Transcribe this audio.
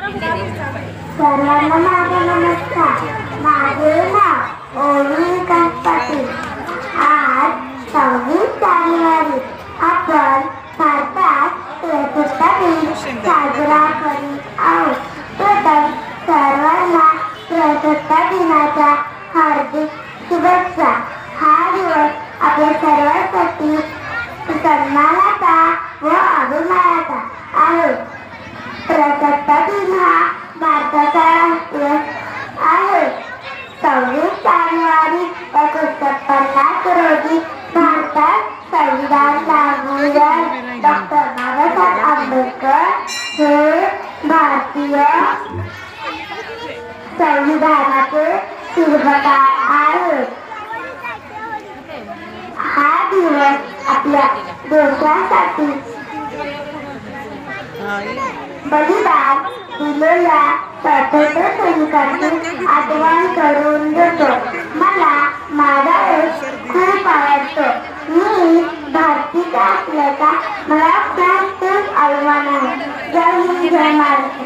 सर्वांना माझा नमस्कार. माझे नाव ओवी पाटील. आज 26 जानेवारी आपण भारतात प्रजासत्ताक दिन साजरा करीत आहोत. प्रथम सर्वांना प्रजासत्ताक दिनाच्या हार्दिक शुभेच्छा. हा दिवस आपल्या सर्वांसाठी सन्मानाचा व अभिमानाचा आहे. प्रजासत्ताक दिन हा भारताचा राष्ट्रीय आहे. 26 जानेवारी 1950 रोजी भारतात संविधान लागू झाले. डॉक्टर बाबासाहेब आंबेडकर हे भारतीय संविधानाचे शिल्पकार आहेत. हा दिवस आपल्या देशासाठी बलिदान दिलेल्या स्वातंत्र्य सैनिकांची आठवण करून देतो. मला माझा देश खूप आवडतो. मी भारतीय असल्याचा मला खूप अभिमान आहे. जय हिंद, जय महाराष्ट्र.